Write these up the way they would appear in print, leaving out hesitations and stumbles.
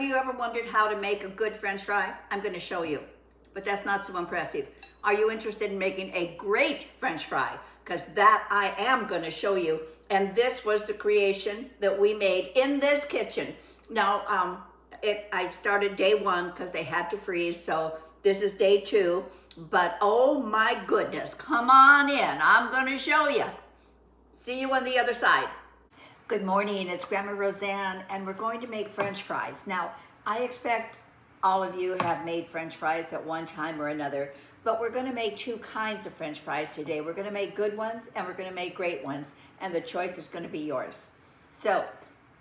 Have you ever wondered how to make a good French fry? I'm going to show you, but that's not so impressive. Are you interested in making a great French fry? Because that I am going to show you. And this was the creation that we made in this kitchen. Now, I started day 1 because they had to freeze, so this is day 2. But oh my goodness, come on in. I'm going to show you. See you on the other side. Good morning, it's Grandma Roseanne, and we're going to make French fries. Now, I expect all of you have made French fries at one time or another, but we're going to make 2 kinds of French fries today. We're going to make good ones and we're going to make great ones, and the choice is going to be yours. So,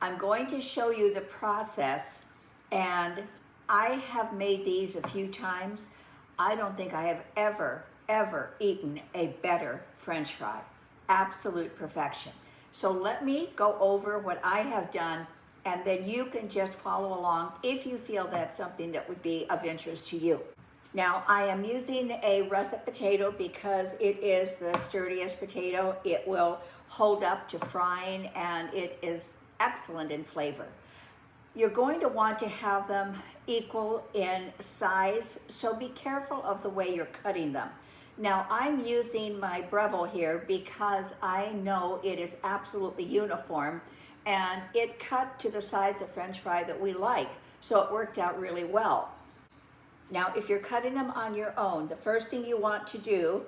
I'm going to show you the process, and I have made these a few times. I don't think I have ever eaten a better French fry. Absolute perfection. So let me go over what I have done, and then you can just follow along if you feel that's something that would be of interest to you. Now, I am using a russet potato because it is the sturdiest potato. It will hold up to frying, and it is excellent in flavor. You're going to want to have them equal in size, so be careful of the way you're cutting them. Now, I'm using my Breville here because I know it is absolutely uniform, and it cut to the size of French fry that we like, so it worked out really well. Now, if you're cutting them on your own, the first thing you want to do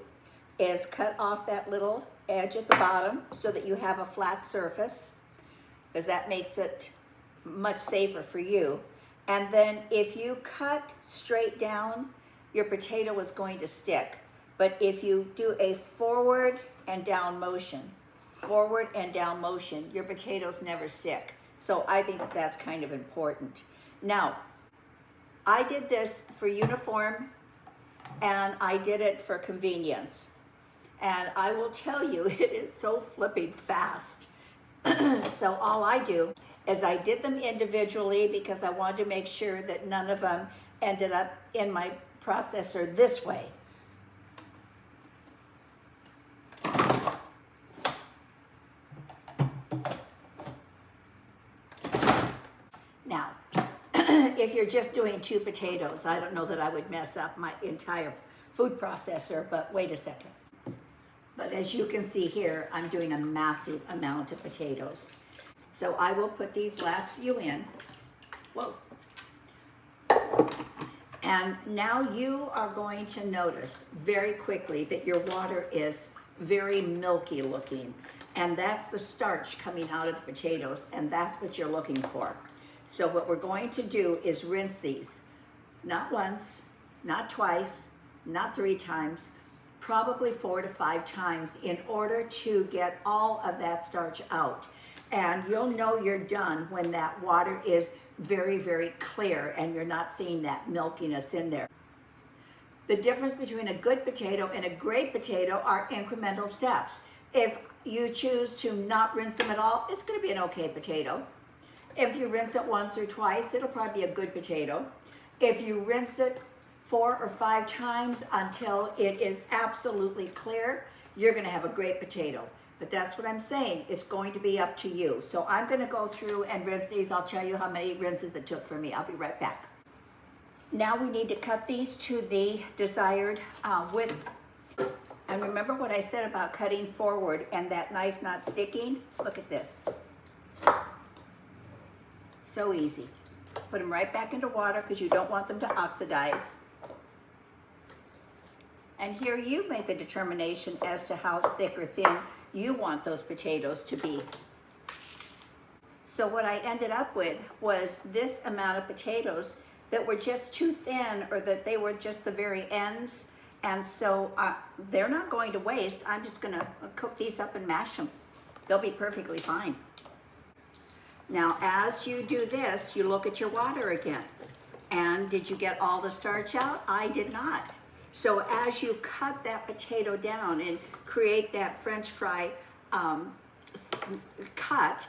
is cut off that little edge at the bottom so that you have a flat surface, because that makes it much safer for you. And then if you cut straight down, your potato is going to stick. But if you do a forward and down motion, your potatoes never stick. So I think that that's kind of important. Now, I did this for uniform, and I did it for convenience. And I will tell you, it is so flipping fast. So all I do is I did them individually because I wanted to make sure that none of them ended up in my processor this way. Now, if you're just doing 2 potatoes, I don't know that I would mess up my entire food processor, but wait a second. But as you can see here, I'm doing a massive amount of potatoes. So I will put these last few in. Whoa. And now you are going to notice very quickly that your water is very milky looking. And that's the starch coming out of the potatoes, and that's what you're looking for. So what we're going to do is rinse these. Not once, not twice, not 3 times, probably 4 to 5 times in order to get all of that starch out. And you'll know you're done when that water is very, very clear and you're not seeing that milkiness in there. The difference between a good potato and a great potato are incremental steps. If you choose to not rinse them at all, it's going to be an okay potato. If you rinse it once or twice, it'll probably be a good potato. If you rinse it 4 or 5 times until it is absolutely clear, you're going to have a great potato. But that's what I'm saying. It's going to be up to you. So I'm going to go through and rinse these. I'll tell you how many rinses it took for me. I'll be right back. Now we need to cut these to the desired width. And remember what I said about cutting forward and that knife not sticking? Look at this. So easy. Put them right back into water because you don't want them to oxidize. And here you make the determination as to how thick or thin you want those potatoes to be. So what I ended up with was this amount of potatoes that were just too thin, or that they were just the very ends. And so they're not going to waste. I'm just going to cook these up and mash them. They'll be perfectly fine. Now, as you do this, you look at your water again. And did you get all the starch out? I did not. So as you cut that potato down and create that French fry cut,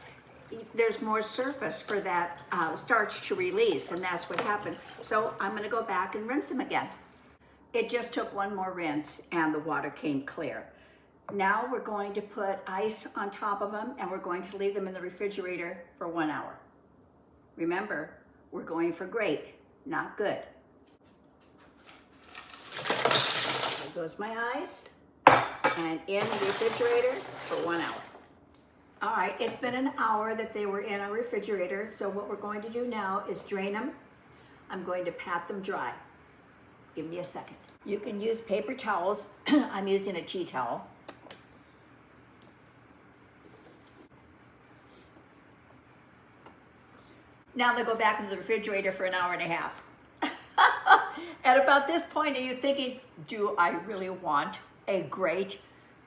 there's more surface for that starch to release, and that's what happened. So I'm going to go back and rinse them again. It just took one more rinse and the water came clear. Now we're going to put ice on top of them, and we're going to leave them in the refrigerator for 1 hour. Remember, We're going for great, not good. There goes my ice. And in the refrigerator for 1 hour. All right, it's been an hour that they were in our refrigerator, so what we're going to do now is drain them. I'm going to pat them dry. Give me a second. You can use paper towels. I'm using a tea towel. Now they go back into the refrigerator for an hour and a half. At about this point, are you thinking, do I really want a great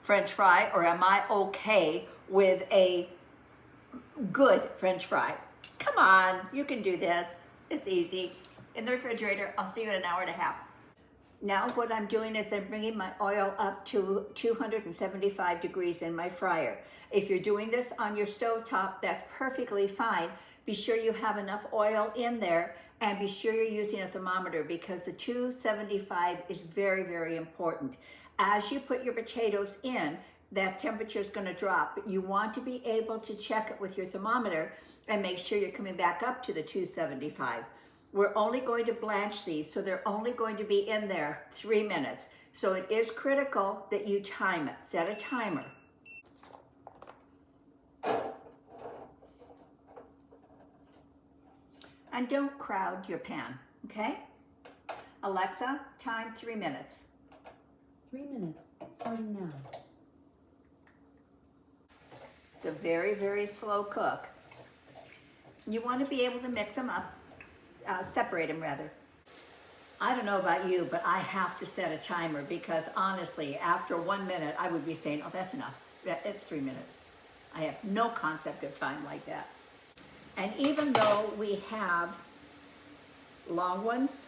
French fry, or am I okay with a good French fry? Come on, you can do this. It's easy. In the refrigerator, I'll see you in an hour and a half. Now what I'm doing is I'm bringing my oil up to 275 degrees in my fryer. If you're doing this on your stovetop, that's perfectly fine. Be sure you have enough oil in there, and be sure you're using a thermometer, because the 275 is very, very important. As you put your potatoes in, that temperature is going to drop. You want to be able to check it with your thermometer and make sure you're coming back up to the 275. We're only going to blanch these, so they're only going to be in there 3 minutes. So it is critical that you time it. Set a timer. And don't crowd your pan, okay? Alexa, time 3 minutes. 3 minutes, starting now. It's a very, very slow cook. You want to be able to mix them up, separate them rather. I don't know about you, but I have to set a timer, because honestly, after 1 minute, I would be saying, oh, that's enough. It's 3 minutes. I have no concept of time like that. And even though we have long ones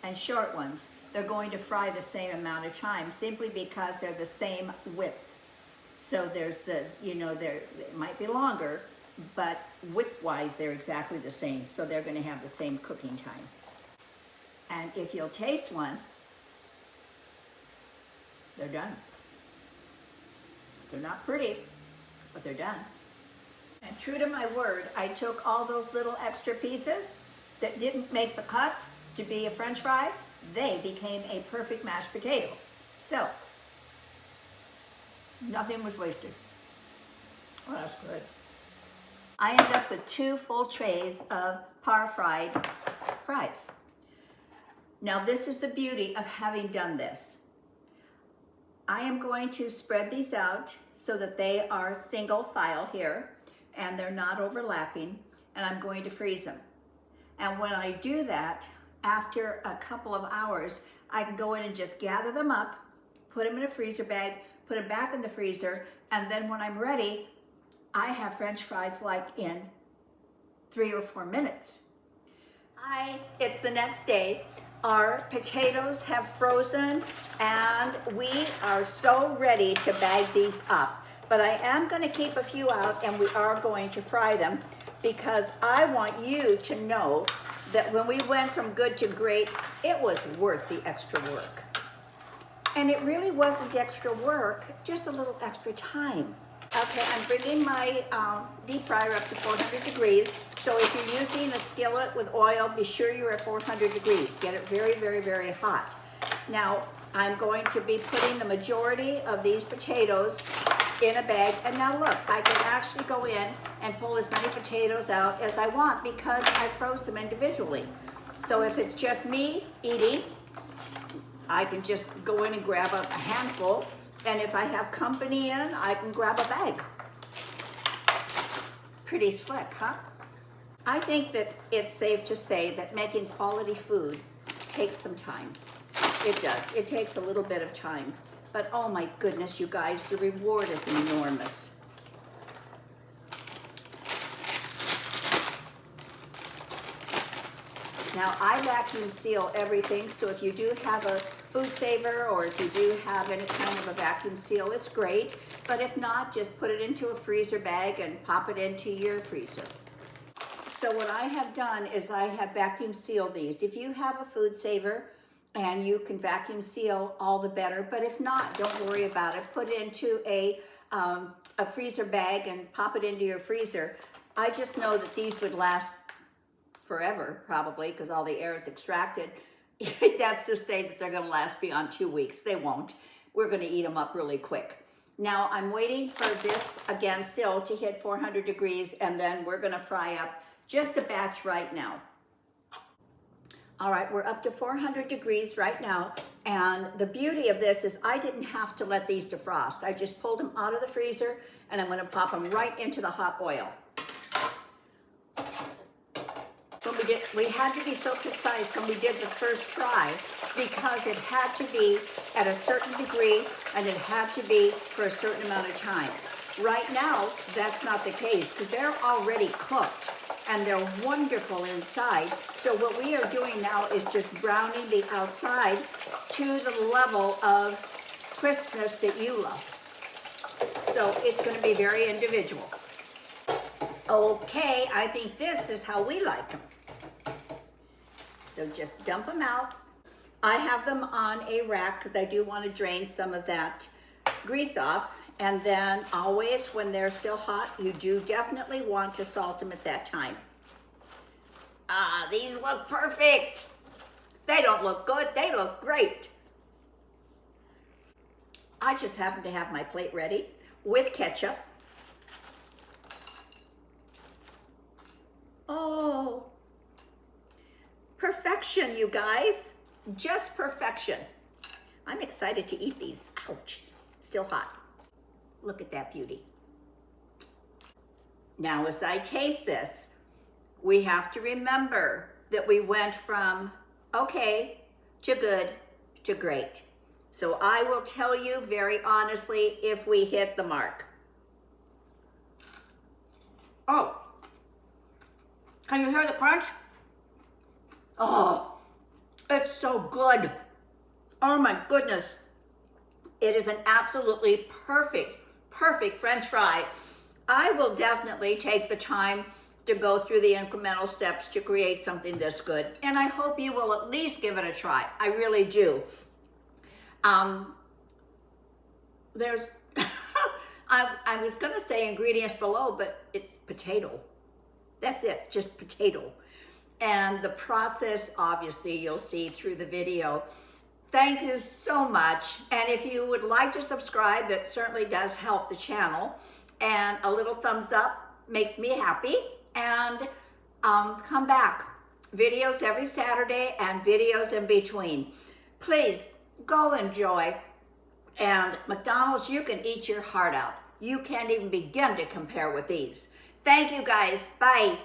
and short ones, they're going to fry the same amount of time, simply because they're the same width. So there's the, it might be longer, but width-wise, they're exactly the same. So they're going to have the same cooking time. And if you'll taste one, they're done. They're not pretty, but they're done. And true to my word, I took all those little extra pieces that didn't make the cut to be a French fry. They became a perfect mashed potato. So, nothing was wasted. Oh, that's good. I ended up with 2 full trays of par-fried fries. Now, this is the beauty of having done this. I am going to spread these out so that they are single file here, and they're not overlapping, and I'm going to freeze them. And when I do that, after a couple of hours, I can go in and just gather them up, put them in a freezer bag, put them back in the freezer, and then when I'm ready, I have French fries like in 3 or 4 minutes. It's the next day. Our potatoes have frozen, and we are so ready to bag these up. But I am going to keep a few out, and we are going to fry them, because I want you to know that when we went from good to great, it was worth the extra work. And it really wasn't extra work, just a little extra time. Okay, I'm bringing my deep fryer up to 400 degrees. So if you're using a skillet with oil, be sure you're at 400 degrees. Get it very, very, very hot. Now, I'm going to be putting the majority of these potatoes in a bag. And now look, I can actually go in and pull as many potatoes out as I want, because I froze them individually. So if it's just me eating, I can just go in and grab a handful. And if I have company in, I can grab a bag. Pretty slick, huh? I think that it's safe to say that making quality food takes some time. It does. It takes a little bit of time. But oh my goodness, you guys, the reward is enormous. Now, I vacuum seal everything, so if you do have a food saver, or if you do have any kind of a vacuum seal, it's great. But if not, just put it into a freezer bag and pop it into your freezer. So what I have done is I have vacuum sealed these. If you have a food saver and you can vacuum seal, all the better. But if not, don't worry about it. Put it into a freezer bag and pop it into your freezer. I just know that these would last forever, probably, because all the air is extracted. That's to say that they're going to last beyond 2 weeks. They won't. We're going to eat them up really quick. Now I'm waiting for this again still to hit 400 degrees, and then we're going to fry up just a batch right now. All right, we're up to 400 degrees right now, and the beauty of this is I didn't have to let these defrost. I just pulled them out of the freezer, and I'm going to pop them right into the hot oil. We had to be so precise when we did the first fry because it had to be at a certain degree and it had to be for a certain amount of time. Right now, that's not the case because they're already cooked and they're wonderful inside. So what we are doing now is just browning the outside to the level of crispness that you love. So it's going to be very individual. Okay, I think this is how we like them. So just dump them out. I have them on a rack because I do want to drain some of that grease off. And then always when they're still hot, you do definitely want to salt them at that time. Ah, these look perfect. They don't look good, they look great. I just happen to have my plate ready with ketchup. Oh, perfection, you guys. Just perfection. I'm excited to eat these. Ouch, still hot. Look at that beauty. Now, as I taste this, we have to remember that we went from okay to good to great. So I will tell you very honestly if we hit the mark. Oh, can you hear the crunch? Oh, it's so good. Oh my goodness. It is an absolutely perfect French fry. I will definitely take the time to go through the incremental steps to create something this good. And I hope you will at least give it a try. I really do. There's, I was gonna say ingredients below, but it's potato. That's it, just potato. And the process, obviously, you'll see through the video. Thank you so much. And if you would like to subscribe, that certainly does help the channel. And a little thumbs up makes me happy. And come back. Videos every Saturday and videos in between. Please go enjoy. And McDonald's, you can eat your heart out. You can't even begin to compare with these. Thank you guys. Bye.